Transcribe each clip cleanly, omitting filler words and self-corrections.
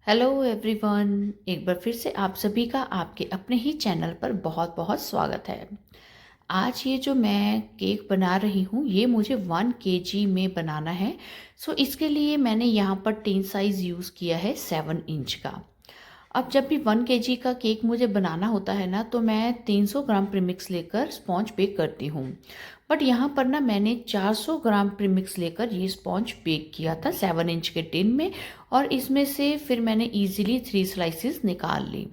Hello everyone, एक बार फिर से आप सभी का आपके अपने ही चैनल पर बहुत बहुत स्वागत है। आज ये जो मैं केक बना रही हूँ ये मुझे 1 kg में बनाना है। सो इसके लिए मैंने यहाँ पर टीन साइज़ यूज़ किया है 7 इंच का। अब जब भी 1 kg का केक मुझे बनाना होता है ना, तो मैं 300 ग्राम प्रीमिक्स लेकर स्पॉन्ज बेक करती हूँ। बट यहाँ पर ना मैंने 400 ग्राम प्रीमिक्स लेकर ये स्पॉन्ज बेक किया था 7 इंच के टिन में। और इसमें से फिर मैंने इजीली 3 स्लाइसेस निकाल ली।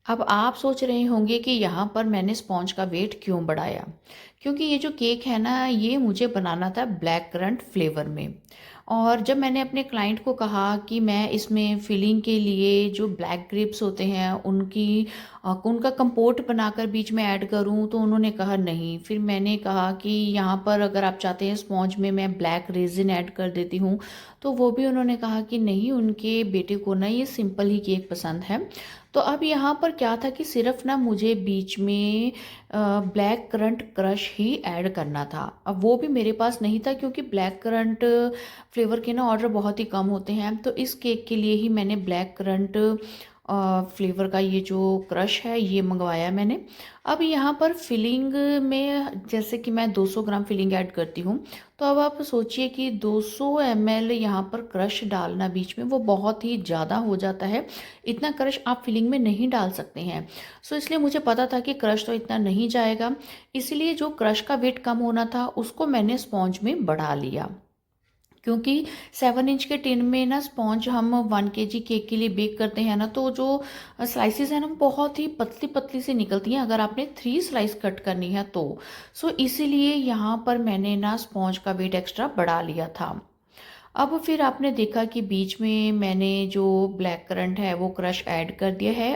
अब आप सोच रहे होंगे कि यहाँ पर मैंने स्पॉन्ज का वेट क्यों बढ़ाया। क्योंकि ये जो केक है ना, ये मुझे बनाना था ब्लैक करंट फ्लेवर में। और जब मैंने अपने क्लाइंट को कहा कि मैं इसमें फिलिंग के लिए जो ब्लैक ग्रेप्स होते हैं उनका कंपोट बनाकर बीच में ऐड करूं, तो उन्होंने कहा नहीं। फिर मैंने कहा कि यहाँ पर अगर आप चाहते हैं स्पॉन्ज में मैं ब्लैक रेजिन ऐड कर देती हूँ, तो वो भी उन्होंने कहा कि नहीं, उनके बेटे को ना ये सिंपल ही केक पसंद है। तो अब यहाँ पर क्या था कि सिर्फ ना मुझे बीच में ब्लैक करंट क्रश ही ऐड करना था। अब वो भी मेरे पास नहीं था, क्योंकि ब्लैक करंट फ्लेवर के ना ऑर्डर बहुत ही कम होते हैं। तो इस केक के लिए ही मैंने ब्लैक करंट फ्लेवर का ये जो क्रश है ये मंगवाया मैंने। अब यहाँ पर फिलिंग में जैसे कि मैं 200 ग्राम फिलिंग ऐड करती हूँ, तो अब आप सोचिए कि 200 ml यहाँ पर क्रश डालना बीच में वो बहुत ही ज़्यादा हो जाता है। इतना क्रश आप फिलिंग में नहीं डाल सकते हैं। सो इसलिए मुझे पता था कि क्रश तो इतना नहीं जाएगा, इसलिए जो क्रश का वेट कम होना था उसको मैंने स्पॉन्ज में बढ़ा लिया। क्योंकि 7 इंच के टिन में ना स्पॉन्ज हम 1 kg केक के लिए बेक करते हैं ना, तो जो स्लाइसेस हैं ना वो बहुत ही पतली पतली सी निकलती हैं अगर आपने 3 स्लाइस कट करनी है तो। सो इसीलिए यहाँ पर मैंने ना स्पॉन्ज का वेट एक्स्ट्रा बढ़ा लिया था। अब फिर आपने देखा कि बीच में मैंने जो ब्लैक करंट है वो क्रश ऐड कर दिया है।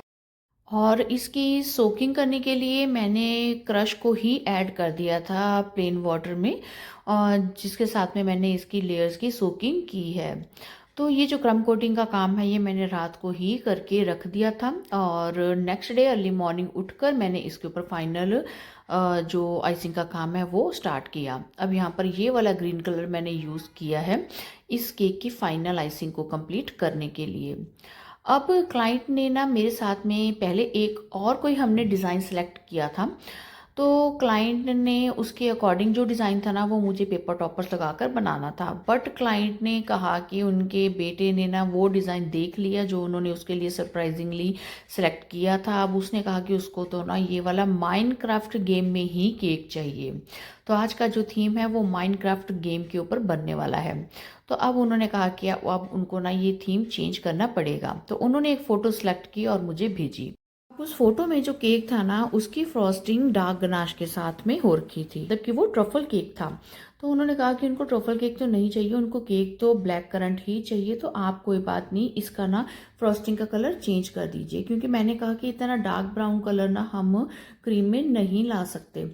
और इसकी सोकिंग करने के लिए मैंने क्रश को ही ऐड कर दिया था प्लेन वाटर में, और जिसके साथ में मैंने इसकी लेयर्स की सोकिंग की है। तो ये जो क्रम कोटिंग का काम है ये मैंने रात को ही करके रख दिया था, और नेक्स्ट डे अर्ली मॉर्निंग उठकर मैंने इसके ऊपर फाइनल जो आइसिंग का काम है वो स्टार्ट किया। अब यहाँ पर ये वाला ग्रीन कलर मैंने यूज़ किया है इस केक की फाइनल आइसिंग को कंप्लीट करने के लिए। अब क्लाइंट ने ना मेरे साथ में पहले एक और कोई हमने डिज़ाइन सेलेक्ट किया था। तो क्लाइंट ने उसके अकॉर्डिंग जो डिज़ाइन था ना वो मुझे पेपर टॉपर्स लगाकर बनाना था। बट क्लाइंट ने कहा कि उनके बेटे ने ना वो डिज़ाइन देख लिया जो उन्होंने उसके लिए सरप्राइजिंगली सेलेक्ट किया था। अब उसने कहा कि उसको तो ना ये वाला माइनक्राफ्ट गेम में ही केक चाहिए। तो आज का जो थीम है वो माइनक्राफ्ट गेम के ऊपर बनने वाला है। तो अब उन्होंने कहा कि अब उनको ना ये थीम चेंज करना पड़ेगा। तो उन्होंने एक फ़ोटो सेलेक्ट की और मुझे भेजी। उस फोटो में जो केक था ना उसकी फ्रॉस्टिंग डार्क गनाश के साथ में हो रखी थी, जबकि वो ट्रफल केक था। तो उन्होंने कहा कि उनको ट्रफल केक तो नहीं चाहिए, उनको केक तो ब्लैक करंट ही चाहिए। तो आप कोई बात नहीं, इसका ना फ्रॉस्टिंग का कलर चेंज कर दीजिए। क्योंकि मैंने कहा कि इतना डार्क ब्राउन कलर ना हम क्रीम में नहीं ला सकते।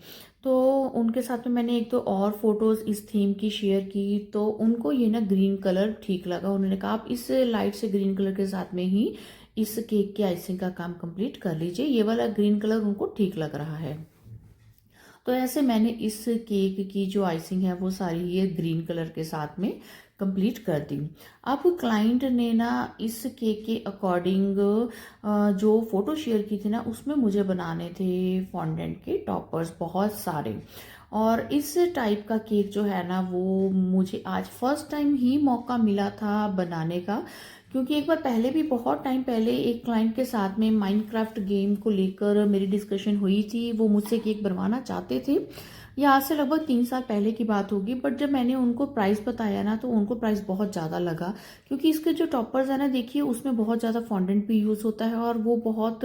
तो उनके साथ में मैंने एक दो और फोटोज़ इस थीम की शेयर की, तो उनको ये ना ग्रीन कलर ठीक लगा। उन्होंने कहा आप इस लाइट से ग्रीन कलर के साथ में ही इस केक की आइसिंग का काम कंप्लीट कर लीजिए, ये वाला ग्रीन कलर उनको ठीक लग रहा है। तो ऐसे मैंने इस केक की जो आइसिंग है वो सारी ये ग्रीन कलर के साथ में कंप्लीट कर दी। अब क्लाइंट ने ना इस केक के अकॉर्डिंग जो फोटो शेयर की थी ना उसमें मुझे बनाने थे फॉन्डेंट के टॉपर्स बहुत सारे। और इस टाइप का केक जो है ना वो मुझे आज फर्स्ट टाइम ही मौका मिला था बनाने का। क्योंकि एक बार पहले भी बहुत टाइम पहले एक क्लाइंट के साथ में माइनक्राफ्ट गेम को लेकर मेरी डिस्कशन हुई थी। वो मुझसे केक बनवाना चाहते थे, ये आज से लगभग 3 साल पहले की बात होगी। बट जब मैंने उनको प्राइस बताया ना तो उनको प्राइस बहुत ज़्यादा लगा। क्योंकि इसके जो टॉपर्स है ना, देखिए उसमें बहुत ज़्यादा फॉन्डेंट भी यूज़ होता है, और वो बहुत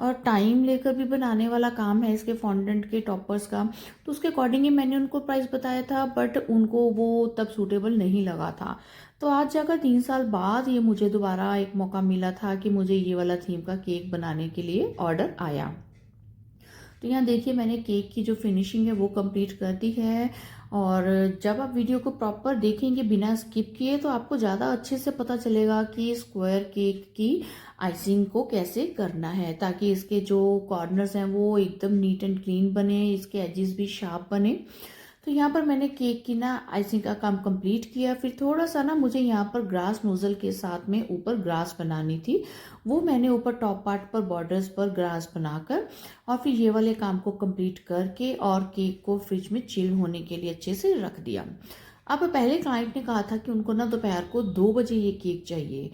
और टाइम लेकर भी बनाने वाला काम है इसके फॉन्डेंट के टॉपर्स का। तो उसके अकॉर्डिंग ही मैंने उनको प्राइस बताया था, बट उनको वो तब सूटेबल नहीं लगा था। तो आज जाकर 3 साल बाद ये मुझे दोबारा एक मौका मिला था कि मुझे ये वाला थीम का केक बनाने के लिए ऑर्डर आया। तो यहाँ देखिए मैंने केक की जो फिनिशिंग है वो कंप्लीट कर दी है। और जब आप वीडियो को प्रॉपर देखेंगे बिना स्किप किए तो आपको ज़्यादा अच्छे से पता चलेगा कि स्क्वायर केक की आइसिंग को कैसे करना है, ताकि इसके जो कॉर्नर्स हैं वो एकदम नीट एंड क्लीन बने, इसके एजेस भी शार्प बने। तो तो यहाँ पर मैंने केक की ना आइसिंग का काम कंप्लीट किया। फिर थोड़ा-सा ना मुझे यहाँ पर ग्रास नोज़ल के साथ में ऊपर ग्रास बनानी थी। वो मैंने ऊपर टॉप पार्ट पर बॉर्डर्स पर ग्रास बनाकर और फिर ये वाले काम को कंप्लीट करके और केक को फ्रिज में चिल होने के लिए अच्छे से रख दिया। अब पहले क्लाइंट ने कहा था कि उनको ना दोपहर को 2 बजे ये केक चाहिए।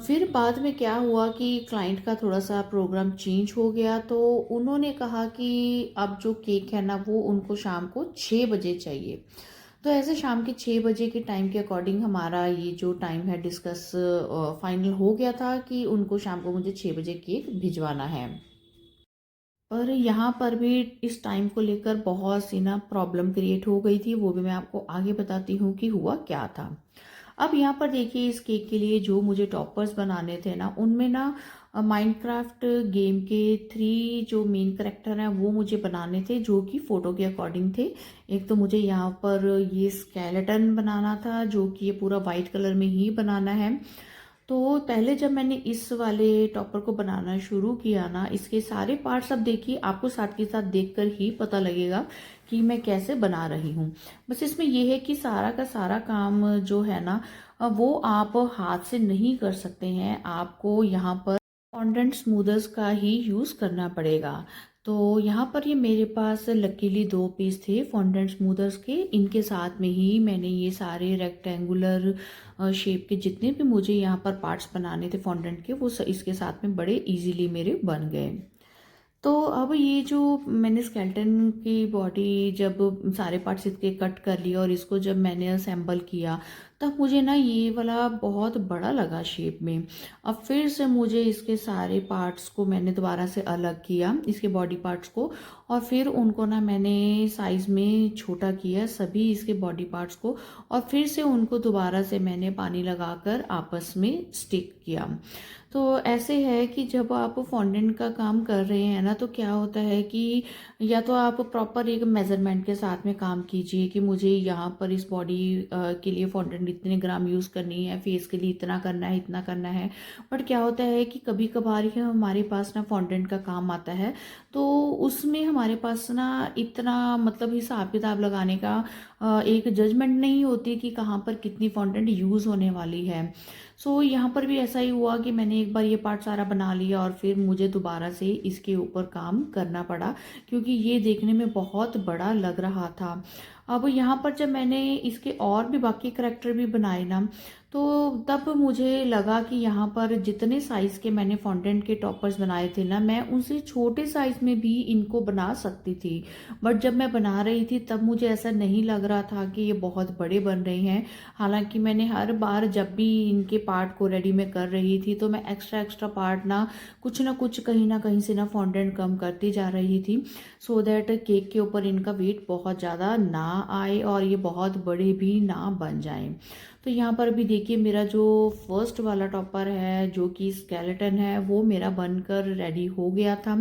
फिर बाद में क्या हुआ कि क्लाइंट का थोड़ा-सा प्रोग्राम चेंज हो गया, तो उन्होंने कहा कि अब जो केक है ना वो उनको शाम को 6 बजे चाहिए। तो ऐसे शाम के 6 बजे के टाइम के अकॉर्डिंग हमारा ये जो टाइम है डिस्कस फाइनल हो गया था कि उनको शाम को मुझे 6 बजे केक भिजवाना है। पर यहाँ पर भी इस टाइम को लेकर बहुत सी ना प्रॉब्लम क्रिएट हो गई थी, वो भी मैं आपको आगे बताती हूँ कि हुआ क्या था। अब यहाँ पर देखिए इस केक के लिए जो मुझे टॉपर्स बनाने थे ना, उनमें ना माइनक्राफ्ट गेम के 3 जो मेन कैरेक्टर हैं वो मुझे बनाने थे, जो कि फ़ोटो के अकॉर्डिंग थे। एक तो मुझे यहाँ पर ये स्केलेटन बनाना था, जो कि ये पूरा वाइट कलर में ही बनाना है। तो पहले जब मैंने इस वाले टॉपर को बनाना शुरू किया ना, इसके सारे पार्ट्स अब देखिए आपको साथ के साथ देखकर ही पता लगेगा कि मैं कैसे बना रही हूँ। बस इसमें ये है कि सारा का सारा काम जो है ना वो आप हाथ से नहीं कर सकते हैं, आपको यहाँ पर फॉन्डेंट स्मूदर्स का ही यूज़ करना पड़ेगा। तो यहाँ पर ये मेरे पास लकीली 2 पीस थे फॉन्डेंट स्मूदर्स के, इनके साथ में ही मैंने ये सारे रेक्टेंगुलर शेप के जितने भी मुझे यहाँ पर पार्ट्स बनाने थे फॉन्डेंट के, वो इसके साथ में बड़े इजीली मेरे बन गए। तो अब ये जो मैंने स्केलेटन की बॉडी जब सारे पार्ट्स इसके कट कर लिए और इसको जब मैंने असेंबल किया, तब मुझे ना ये वाला बहुत बड़ा लगा शेप में। अब फिर से मुझे इसके सारे पार्ट्स को मैंने दोबारा से अलग किया, इसके बॉडी पार्ट्स को, और फिर उनको ना मैंने साइज़ में छोटा किया सभी इसके बॉडी पार्ट्स को, और फिर से उनको दोबारा से मैंने पानी लगाकर आपस में स्टिक किया। तो ऐसे है कि जब आप फॉन्डेंट का काम कर रहे हैं ना, तो क्या होता है कि या तो आप प्रॉपर एक मेज़रमेंट के साथ में काम कीजिए कि मुझे यहाँ पर इस बॉडी के लिए फॉन्डेंट इतने ग्राम यूज़ करनी है, फेस के लिए इतना करना है, इतना करना है। बट क्या होता है कि कभी कभार ही हमारे पास ना फॉन्डेंट का काम आता है, तो उसमें हमारे पास ना इतना मतलब हिसाब किताब लगाने का एक जजमेंट नहीं होती कि कहाँ पर कितनी फॉन्डेंट यूज़ होने वाली है। सो यहाँ पर भी ऐसा ही हुआ कि मैंने एक बार ये पार्ट सारा बना लिया और फिर मुझे दोबारा से इसके ऊपर काम करना पड़ा, क्योंकि ये देखने में बहुत बड़ा लग रहा था। अब यहाँ पर जब मैंने इसके और भी बाकी करैक्टर भी बनाए ना, तो तब मुझे लगा कि यहाँ पर जितने साइज़ के मैंने फॉन्डेंट के टॉपर्स बनाए थे ना, मैं उनसे छोटे साइज़ में भी इनको बना सकती थी। बट जब मैं बना रही थी तब मुझे ऐसा नहीं लग रहा था कि ये बहुत बड़े बन रहे हैं। हालांकि मैंने हर बार जब भी इनके पार्ट को रेडी में कर रही थी, तो मैं एक्स्ट्रा पार्ट ना कुछ कहीं ना कहीं से ना फॉन्डेंट कम करती जा रही थी, सो दैट केक के ऊपर इनका वेट बहुत ज़्यादा ना आए और ये बहुत बड़े भी ना बन जाएं। तो यहाँ पर भी देखिए मेरा जो फर्स्ट वाला टॉपर है जो कि स्केलेटन है, वो मेरा बनकर रेडी हो गया था।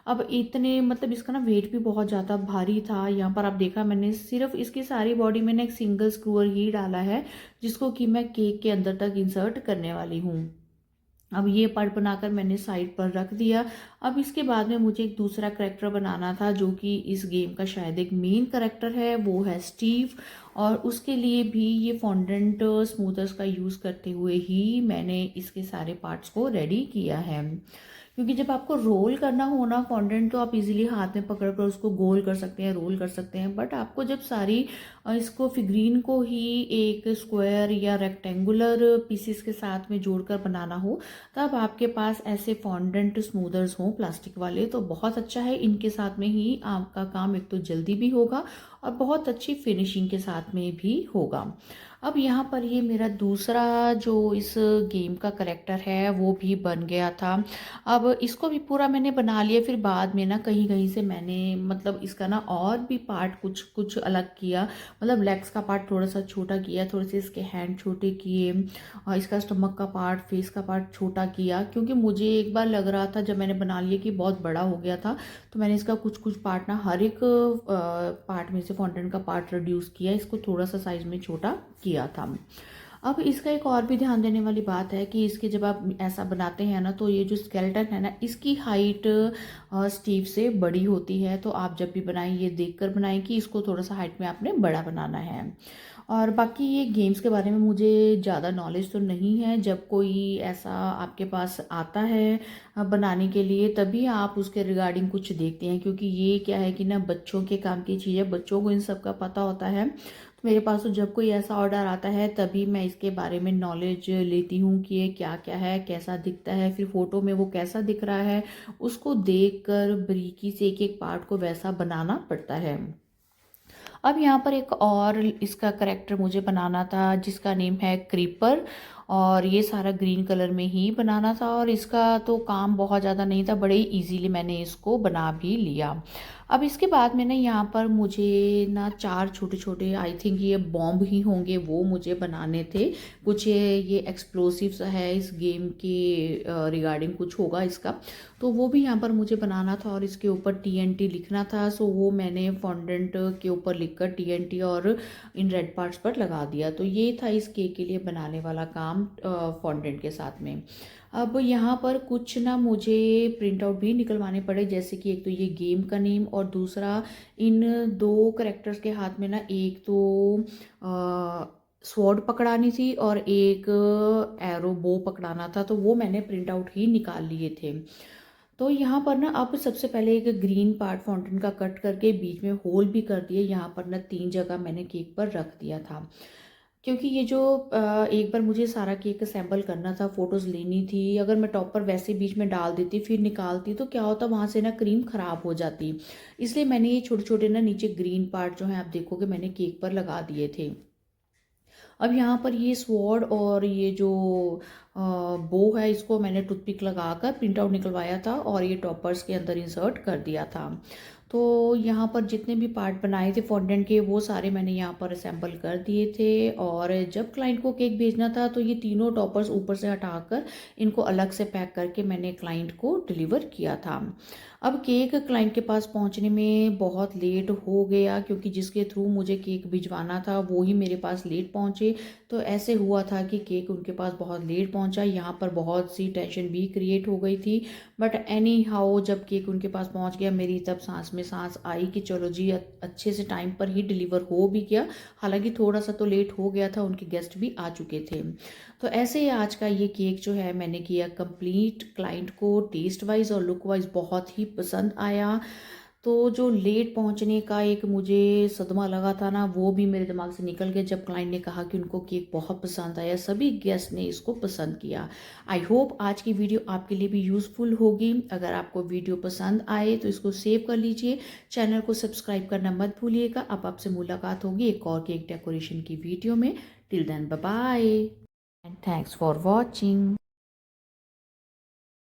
अब इतने मतलब इसका ना वेट भी बहुत ज़्यादा भारी था। यहाँ पर आप देखा मैंने सिर्फ इसकी सारी बॉडी में ना एक सिंगल स्क्रूअर ही डाला है, जिसको कि मैं केक के अंदर तक इंसर्ट करने वाली हूँ। अब ये पार्ट बनाकर मैंने साइड पर रख दिया। अब इसके बाद में मुझे एक दूसरा करेक्टर बनाना था, जो कि इस गेम का शायद एक मेन करेक्टर है, वो है स्टीव। और उसके लिए भी ये फॉन्डेंट स्मूथर्स का यूज़ करते हुए ही मैंने इसके सारे पार्ट्स को रेडी किया है। क्योंकि जब आपको रोल करना हो ना फॉन्डेंट, तो आप इजीली हाथ में पकड़ कर उसको गोल कर सकते हैं, रोल कर सकते हैं। बट आपको जब सारी इसको फिगरीन को ही एक स्क्वायर या रेक्टेंगुलर पीसेस के साथ में जोड़कर बनाना हो, तब आपके पास ऐसे फॉन्डेंट स्मूदर्स हों प्लास्टिक वाले, तो बहुत अच्छा है। इनके साथ में ही आपका काम एक तो जल्दी भी होगा और बहुत अच्छी फिनिशिंग के साथ में भी होगा। अब यहाँ पर ये मेरा दूसरा जो इस गेम का करेक्टर है वो भी बन गया था। अब इसको भी पूरा मैंने बना लिया। फिर बाद में ना कहीं कहीं से मैंने मतलब इसका ना और भी पार्ट कुछ कुछ अलग किया। मतलब लेग्स का पार्ट थोड़ा सा छोटा किया, थोड़े से इसके हैंड छोटे किए, और इसका स्टमक का पार्ट, फेस का पार्ट छोटा किया, क्योंकि मुझे एक बार लग रहा था जब मैंने बना लिया कि बहुत बड़ा हो गया था। तो मैंने इसका कुछ कुछ पार्ट ना हर एक पार्ट में से फॉन्टेंट का पार्ट रिड्यूस किया, इसको थोड़ा सा साइज में छोटा किया था। अब इसका एक और भी ध्यान देने वाली बात है कि इसके जब आप ऐसा बनाते हैं ना, तो ये जो स्केलेटन है ना, इसकी हाइट स्टीव से बड़ी होती है। तो आप जब भी बनाएं ये देखकर बनाएं कि इसको थोड़ा सा हाइट में आपने बड़ा बनाना है। और बाकी ये गेम्स के बारे में मुझे ज़्यादा नॉलेज तो नहीं है। जब कोई ऐसा आपके पास आता है बनाने के लिए, तभी आप उसके रिगार्डिंग कुछ देखते हैं, क्योंकि ये क्या है कि ना, बच्चों के काम की चीज़ है, बच्चों को इन सब का पता होता है। तो मेरे पास तो जब कोई ऐसा ऑर्डर आता है तभी मैं इसके बारे में नॉलेज लेती हूँ कि ये क्या क्या है, कैसा दिखता है, फिर फोटो में वो कैसा दिख रहा है, उसको देख कर बारीकी से एक एक पार्ट को वैसा बनाना पड़ता है। अब यहाँ पर एक और इसका करेक्टर मुझे बनाना था जिसका नेम है क्रीपर, और ये सारा ग्रीन कलर में ही बनाना था, और इसका तो काम बहुत ज़्यादा नहीं था, बड़े इजीली मैंने इसको बना भी लिया। अब इसके बाद में ना यहाँ पर मुझे ना 4 छोटे छोटे, आई थिंक ये बॉम्ब ही होंगे, वो मुझे बनाने थे। कुछ ये एक्सप्लोसिव्स है इस गेम के रिगार्डिंग, कुछ होगा इसका, तो वो भी यहाँ पर मुझे बनाना था, और इसके ऊपर TNT लिखना था। सो वो मैंने फॉन्डेंट के ऊपर लिखकर TNT और इन रेड पार्ट्स पर लगा दिया। तो ये था इस केक के लिए बनाने वाला काम फॉन्डेंट के साथ में। अब यहाँ पर कुछ ना मुझे प्रिंट आउट भी निकलवाने पड़े, जैसे कि एक तो ये गेम का नेम, और दूसरा इन 2 करेक्टर्स के हाथ में ना एक तो स्वॉर्ड पकड़ानी थी और एक एरो बो पकड़ाना था, तो वो मैंने प्रिंट आउट ही निकाल लिए थे। तो यहाँ पर ना अब सबसे पहले एक ग्रीन पार्ट फाउंटेन का कट करके बीच में होल भी कर दिए। यहाँ पर ना 3 जगह मैंने केक पर रख दिया था, क्योंकि ये जो एक बार मुझे सारा केक असेंबल करना था, फोटोज़ लेनी थी। अगर मैं टॉप पर वैसे बीच में डाल देती फिर निकालती तो क्या होता, वहाँ से ना क्रीम ख़राब हो जाती। इसलिए मैंने ये छोटे छोटे ना नीचे ग्रीन पार्ट जो है आप देखोगे मैंने केक पर लगा दिए थे। अब यहाँ पर ये स्वॉर्ड और ये जो बो है, इसको मैंने टूथपिक लगाकर प्रिंट आउट निकलवाया था और ये टॉपर्स के अंदर इंसर्ट कर दिया था। तो यहाँ पर जितने भी पार्ट बनाए थे फॉन्डेंट के, वो सारे मैंने यहाँ पर असेंबल कर दिए थे। और जब क्लाइंट को केक भेजना था तो ये तीनों टॉपर्स ऊपर से हटाकर इनको अलग से पैक करके मैंने क्लाइंट को डिलीवर किया था। अब केक क्लाइंट के पास पहुंचने में बहुत लेट हो गया, क्योंकि जिसके थ्रू मुझे केक भिजवाना था वो ही मेरे पास लेट पहुंचे। तो ऐसे हुआ था कि केक उनके पास बहुत लेट पहुंचा। यहाँ पर बहुत सी टेंशन भी क्रिएट हो गई थी, बट एनी हाउ जब केक उनके पास पहुंच गया, मेरी तब सांस में सांस आई कि चलो जी अच्छे से टाइम पर ही डिलीवर हो भी गया। हालांकि थोड़ा सा तो लेट हो गया था, उनके गेस्ट भी आ चुके थे। तो ऐसे ही आज का ये केक जो है मैंने किया कंप्लीट। क्लाइंट को टेस्ट वाइज और लुक वाइज बहुत ही पसंद आया। तो जो लेट पहुंचने का एक मुझे सदमा लगा था ना, वो भी मेरे दिमाग से निकल गया जब क्लाइंट ने कहा कि उनको केक बहुत पसंद आया, सभी गेस्ट ने इसको पसंद किया। आई होप आज की वीडियो आपके लिए भी यूज़फुल होगी। अगर आपको वीडियो पसंद आए तो इसको सेव कर लीजिए, चैनल को सब्सक्राइब करना मत भूलिएगा। अब आपसे मुलाकात होगी एक और केक डेकोरेशन की वीडियो में। Till then bye bye and thanks for watching.